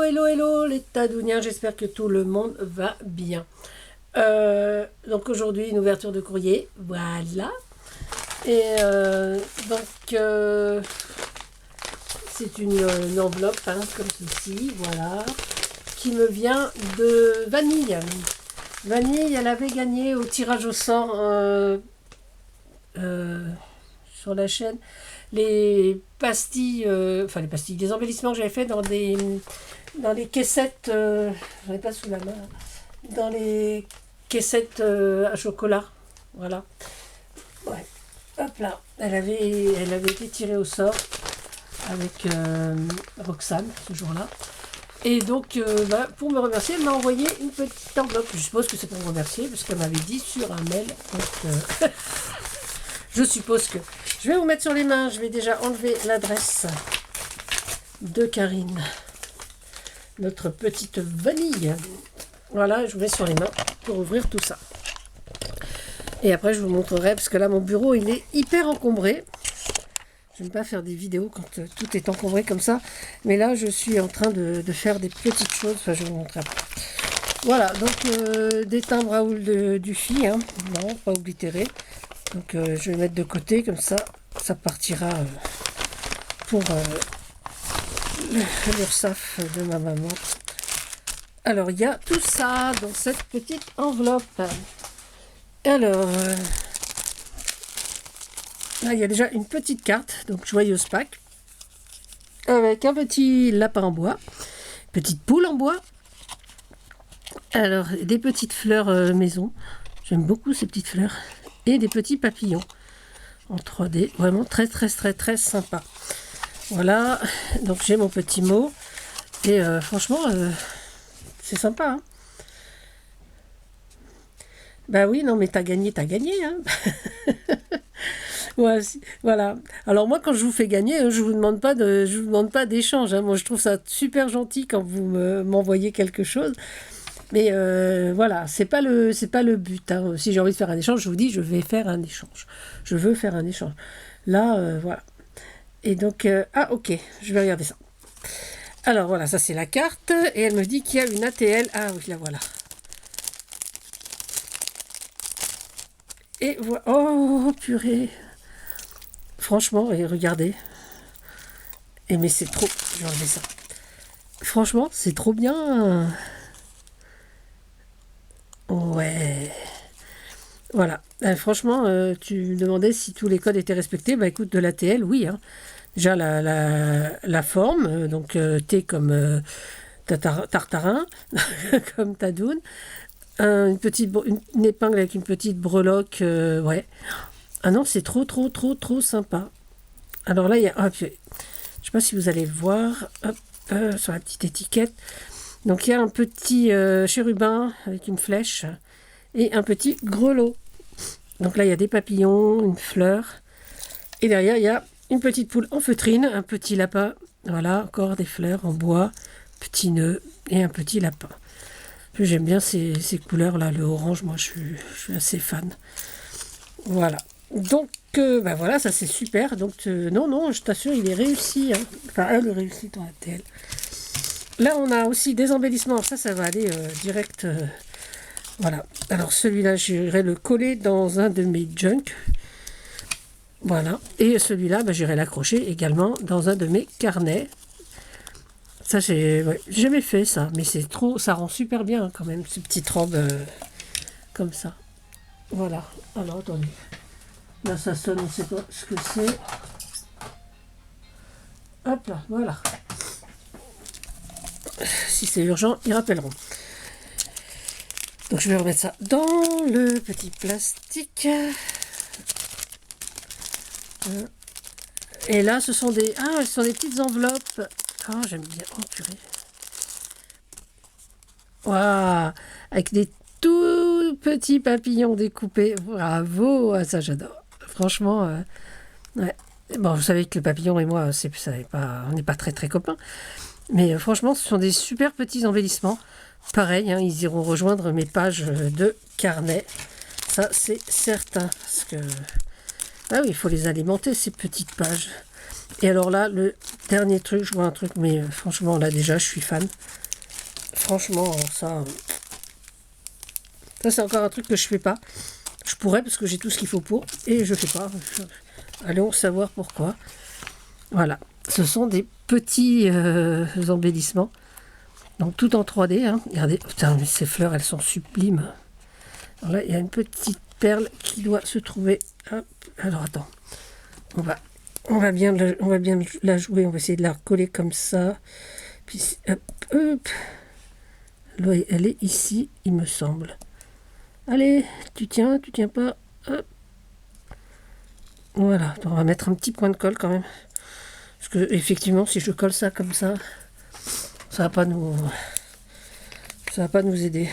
hello les tadouniens, j'espère que tout le monde va bien. Donc aujourd'hui une ouverture de courrier, voilà. Et c'est une enveloppe comme ceci, voilà, qui me vient de Vanille. Vanille, elle avait gagné au tirage au sort sur la chaîne les pastilles, des embellissements que j'avais fait dans les caissettes, j'en ai pas sous la main, dans les caissettes à chocolat, voilà. Ouais. Hop là, elle avait été tirée au sort avec Roxane ce jour-là. Et donc, pour me remercier, elle m'a envoyé une petite enveloppe. Je suppose que c'est pour me remercier, parce qu'elle m'avait dit sur un mail. Donc, je suppose que... Je vais vous mettre sur les mains. Je vais déjà enlever l'adresse de Karine. Notre petite vanille. Voilà, je vous mets sur les mains pour ouvrir tout ça. Et après, je vous montrerai, parce que là, mon bureau, il est hyper encombré. Je n'aime pas faire des vidéos quand tout est encombré comme ça. Mais là, je suis en train de faire des petites choses. Enfin, je vais vous montrer après. Voilà, donc des timbres à houle du FI. Hein. Non, pas oblitéré. Donc, je vais mettre de côté. Comme ça, ça partira pour l'URSSAF de ma maman. Alors, il y a tout ça dans cette petite enveloppe. Alors... là, il y a déjà une petite carte, donc joyeuse Pâques, avec un petit lapin en bois, petite poule en bois, alors des petites fleurs maison, j'aime beaucoup ces petites fleurs, et des petits papillons en 3D, vraiment très sympa. Voilà, donc j'ai mon petit mot, et franchement, c'est sympa. Hein. Bah oui, non mais t'as gagné, hein. Ouais, voilà. Alors moi, quand je vous fais gagner, je vous demande pas d'échange. Hein. Moi, je trouve ça super gentil quand vous m'envoyez quelque chose. Mais voilà, c'est pas le but. Hein. Si j'ai envie de faire un échange, je vous dis, je vais faire un échange. Je veux faire un échange. Là, voilà. Et donc, ok, je vais regarder ça. Alors voilà, ça c'est la carte. Et elle me dit qu'il y a une ATL. Ah oui, la voilà. Et voilà. Oh, purée. Franchement, et regardez. Et mais c'est trop... Je vais enlever ça. Franchement, c'est trop bien. Ouais. Voilà. Franchement, tu me demandais si tous les codes étaient respectés. Bah écoute, de l'ATL, oui. Hein. Déjà, la forme. Donc, T comme tartarin. Comme tadoune. Une épingle avec une petite breloque. Ouais. Ah non, c'est trop sympa. Alors là, il y a... Ah, je ne sais pas si vous allez le voir. Hop, sur la petite étiquette. Donc il y a un petit chérubin avec une flèche et un petit grelot. Donc là, il y a des papillons, une fleur. Et derrière, il y a une petite poule en feutrine, un petit lapin. Voilà, encore des fleurs en bois, petit nœud et un petit lapin. J'aime bien ces couleurs-là, le orange, moi je suis assez fan. Voilà. Donc, voilà, ça c'est super. Donc, non, je t'assure, il est réussi. Hein. Enfin, elle est réussie dans la TL. Là, on a aussi des embellissements. Ça va aller direct. Voilà. Alors, celui-là, j'irai le coller dans un de mes junk. Voilà. Et celui-là, j'irai l'accrocher également dans un de mes carnets. Ça, j'ai jamais fait ça. Mais c'est trop... Ça rend super bien hein, quand même, ces petites robes comme ça. Voilà. Alors, attendez. Là, ça sonne, on ne sait pas ce que c'est. Hop là, voilà. Si c'est urgent, ils rappelleront. Donc, je vais remettre ça dans le petit plastique. Et là, ce sont des petites enveloppes. Ah, j'aime bien. Oh, purée. Waouh, avec des tout petits papillons découpés. Bravo, ah, ça j'adore. Franchement, ouais. Bon, vous savez que le papillon et moi, on n'est pas très copains. Mais franchement, ce sont des super petits embellissements. Pareil, hein, ils iront rejoindre mes pages de carnet. Ça, c'est certain. Parce que, ah oui, il faut les alimenter, ces petites pages. Et alors là, le dernier truc, je vois un truc, mais franchement, là déjà, je suis fan. Franchement, ça c'est encore un truc que je fais pas. Je pourrais parce que j'ai tout ce qu'il faut pour, et je fais pas. Allons savoir pourquoi. Voilà, ce sont des petits embellissements. Donc tout en 3D. Hein. Regardez, putain, mais ces fleurs, elles sont sublimes. Alors là, il y a une petite perle qui doit se trouver. Hop. Alors attends, on va bien la jouer. On va essayer de la recoller comme ça. Puis hop, hop. Elle est ici, il me semble. Allez, tu tiens pas. Hop. Voilà, on va mettre un petit point de colle quand même. Parce que effectivement, si je colle ça comme ça, ça va pas nous aider.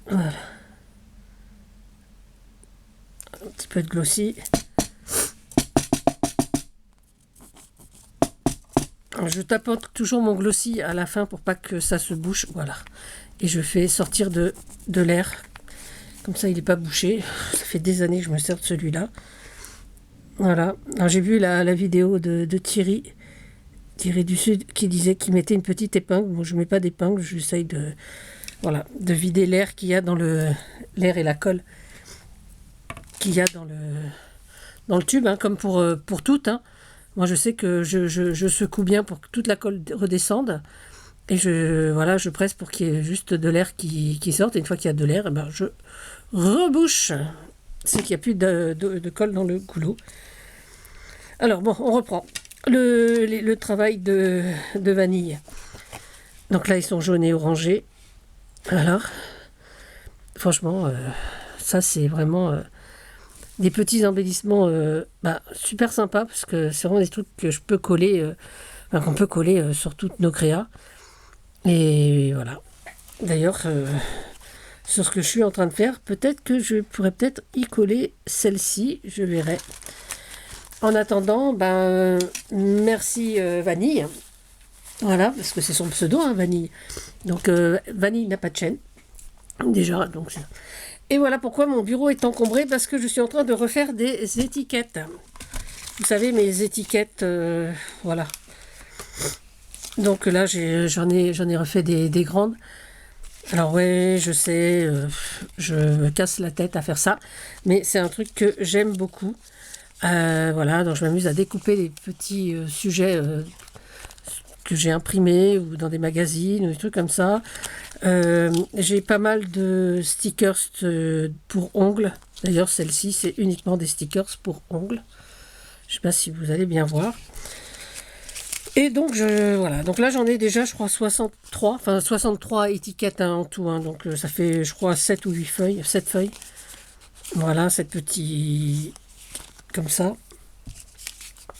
Voilà. Un petit peu de glossy. Je tapote toujours mon glossy à la fin pour pas que ça se bouche. Voilà. Et je fais sortir de l'air. Comme ça, il n'est pas bouché. Ça fait des années que je me sers de celui-là. Voilà. Alors, j'ai vu la vidéo de Thierry du Sud qui disait qu'il mettait une petite épingle. Bon, je ne mets pas d'épingle. J'essaye de vider l'air qu'il y a dans l'air et la colle qu'il y a dans le tube, hein, comme pour toutes. Hein. Moi, je sais que je secoue bien pour que toute la colle redescende. Et je presse pour qu'il y ait juste de l'air qui sorte. Et une fois qu'il y a de l'air, je rebouche. C'est qu'il n'y a plus de colle dans le goulot. Alors, bon, on reprend. Le travail de vanille. Donc là, ils sont jaunes et orangés. Alors, franchement, ça, c'est vraiment des petits embellissements super sympas. Parce que c'est vraiment des trucs que je peux coller, qu'on peut coller sur toutes nos créas. Et voilà. D'ailleurs, sur ce que je suis en train de faire, peut-être que je pourrais peut-être y coller celle-ci, je verrai. En attendant, merci Vanille. Voilà, parce que c'est son pseudo, hein, Vanille. Donc, Vanille n'a pas de chaîne. Déjà, donc... Et voilà pourquoi mon bureau est encombré, parce que je suis en train de refaire des étiquettes. Vous savez, mes étiquettes, voilà. Donc là, j'en ai refait des grandes. Alors ouais, je sais, je me casse la tête à faire ça, mais c'est un truc que j'aime beaucoup. Voilà, donc je m'amuse à découper des petits sujets que j'ai imprimés ou dans des magazines ou des trucs comme ça. J'ai pas mal de stickers pour ongles. D'ailleurs, celle-ci, c'est uniquement des stickers pour ongles. Je sais pas si vous allez bien voir. Et donc, voilà. Donc là, j'en ai déjà, je crois, 63 étiquettes en tout. Hein. Donc, ça fait, je crois, 7 ou 8 feuilles. 7 feuilles. Voilà, cette petite... Comme ça.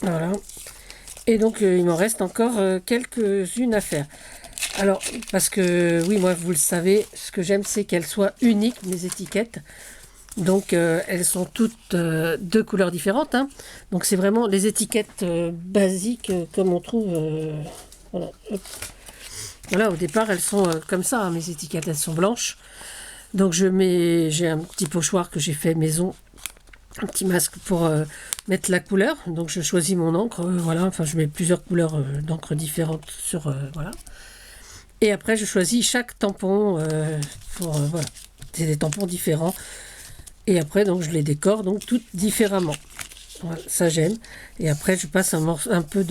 Voilà. Et donc, il m'en reste encore quelques-unes à faire. Alors, parce que, oui, moi, vous le savez, ce que j'aime, c'est qu'elles soient uniques, mes étiquettes. Donc, elles sont toutes de couleurs différentes. Hein. Donc, c'est vraiment les étiquettes basiques comme on trouve. Voilà. Voilà, au départ, elles sont comme ça. Hein, mes étiquettes, elles sont blanches. Donc, j'ai un petit pochoir que j'ai fait maison. Un petit masque pour mettre la couleur. Donc, je choisis mon encre. Voilà, enfin, je mets plusieurs couleurs d'encre différentes sur... voilà. Et après, je choisis chaque tampon pour... voilà. C'est des tampons différents. Et après, donc, je les décore donc toutes différemment. Voilà, ça j'aime. Et après, je passe un peu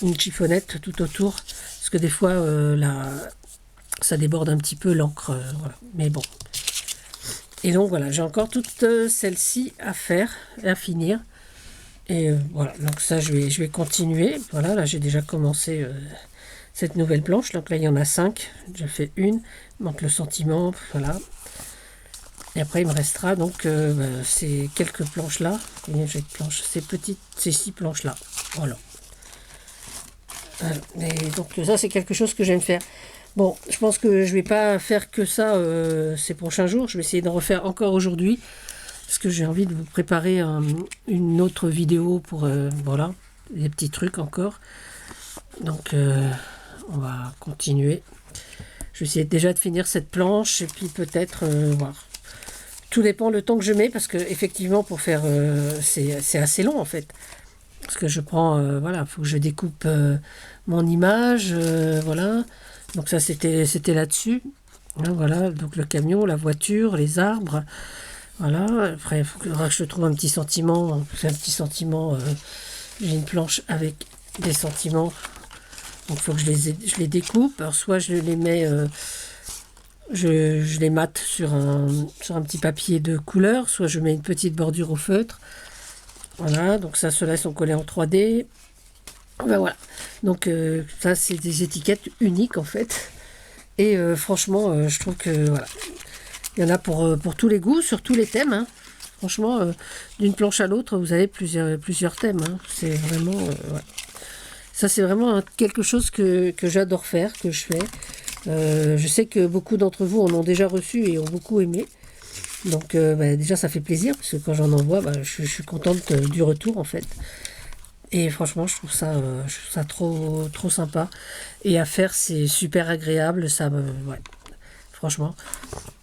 une chiffonnette tout autour. Parce que des fois, ça déborde un petit peu l'encre. Voilà. Mais bon. Et donc, voilà, j'ai encore toutes celles-ci à faire, à finir. Et voilà, donc ça, je vais continuer. Voilà, là, j'ai déjà commencé cette nouvelle planche. Donc là, il y en a 5. J'ai fait une. Il manque le sentiment. Voilà. Et après, il me restera donc ces quelques planches-là. Combien j'ai de planches? Ces 6 planches-là. Voilà. Et donc, ça, c'est quelque chose que j'aime faire. Bon, je pense que je vais pas faire que ça ces prochains jours. Je vais essayer d'en refaire encore aujourd'hui. Parce que j'ai envie de vous préparer une autre vidéo pour, voilà, des petits trucs encore. Donc, on va continuer. Je vais essayer déjà de finir cette planche et puis peut-être voir. Tout dépend le temps que je mets parce que effectivement pour faire c'est assez long en fait. Parce que je prends, voilà, il faut que je découpe mon image, voilà. Donc ça, c'était là-dessus. Hein, voilà, donc le camion, la voiture, les arbres. Voilà, après, il faudra que je trouve un petit sentiment. C'est un petit sentiment. J'ai une planche avec des sentiments. Donc il faut que je les découpe. Alors soit je les mets, je les mate sur un petit papier de couleur, soit je mets une petite bordure au feutre. Voilà, donc ça, ceux-là sont collés en 3D. Ben voilà. Donc ça, c'est des étiquettes uniques en fait. Et franchement, je trouve que voilà. Il y en a pour tous les goûts, sur tous les thèmes. Hein. Franchement, d'une planche à l'autre, vous avez plusieurs thèmes. Hein. C'est vraiment... ouais. Ça, c'est vraiment quelque chose que j'adore faire, que je fais. Je sais que beaucoup d'entre vous en ont déjà reçu et ont beaucoup aimé. Donc, déjà, ça fait plaisir, parce que quand j'en envoie, je suis contente du retour, en fait. Et franchement, je trouve ça trop, trop sympa. Et à faire, c'est super agréable. Ouais, franchement.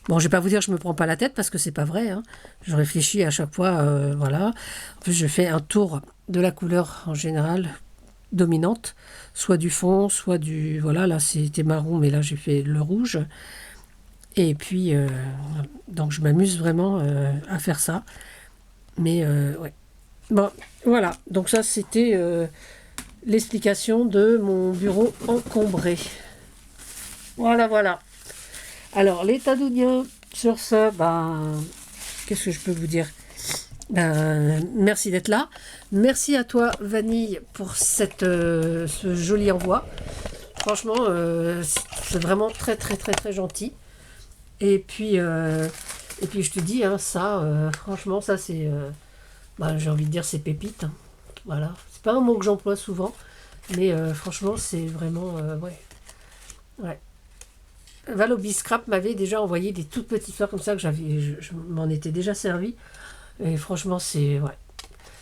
Bon, je vais pas vous dire que je me prends pas la tête parce que c'est pas vrai. Hein. Je réfléchis à chaque fois, voilà. En plus, je fais un tour de la couleur en général dominante, soit du fond, soit du... Voilà, là c'était marron, mais là j'ai fait le rouge. Et puis, donc je m'amuse vraiment à faire ça. Mais ouais. Bon, voilà. Donc ça, c'était l'explication de mon bureau encombré. Voilà, voilà. Alors, les Tadouniens, sur ça, qu'est-ce que je peux vous dire? Merci d'être là. Merci à toi, Vanille, pour ce joli envoi. Franchement, c'est vraiment très, très, très, très gentil. Et puis je te dis, hein, ça, franchement, ça, c'est... j'ai envie de dire, c'est pépite. Hein. Voilà. C'est pas un mot que j'emploie souvent. Mais franchement, c'est vraiment... ouais. Ouais. Valobi Scrap m'avait déjà envoyé des toutes petites fleurs comme ça que je m'en étais déjà servi. Et franchement, c'est... Ouais.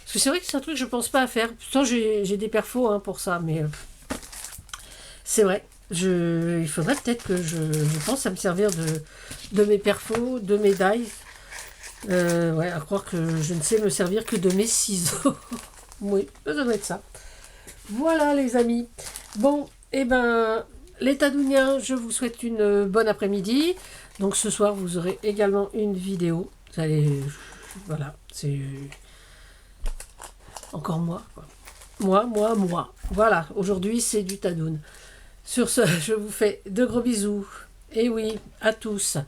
Parce que c'est vrai que c'est un truc que je pense pas à faire. Pourtant, j'ai des perfos hein, pour ça, mais... c'est vrai. Il faudrait peut-être que je pense à me servir de mes perfos, de mes dies. Ouais, à croire que je ne sais me servir que de mes ciseaux. Oui, ça doit être ça. Voilà, les amis. Bon, les Tadouniens, je vous souhaite une bonne après-midi. Donc ce soir, vous aurez également une vidéo. Vous allez... Voilà, c'est... Encore moi, quoi. Moi. Voilà, aujourd'hui, c'est du Tadoun. Sur ce, je vous fais de gros bisous. Et oui, à tous.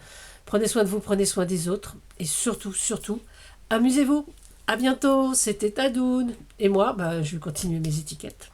Prenez soin de vous, prenez soin des autres. Et surtout, surtout, amusez-vous. À bientôt, c'était Tadoun. Et moi, je vais continuer mes étiquettes.